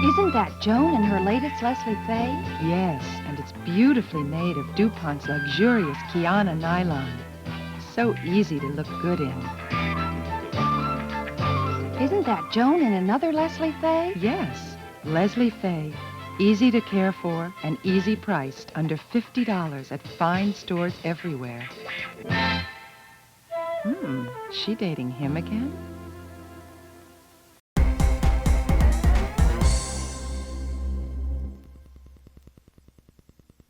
Isn't that Joan and her latest Leslie Faye? Yes, and it's beautifully made of DuPont's luxurious Kiana nylon. So easy to look good in. Isn't that Joan and another Leslie Faye? Yes, Leslie Faye. Easy to care for and easy priced, under $50 at fine stores everywhere. She dating him again?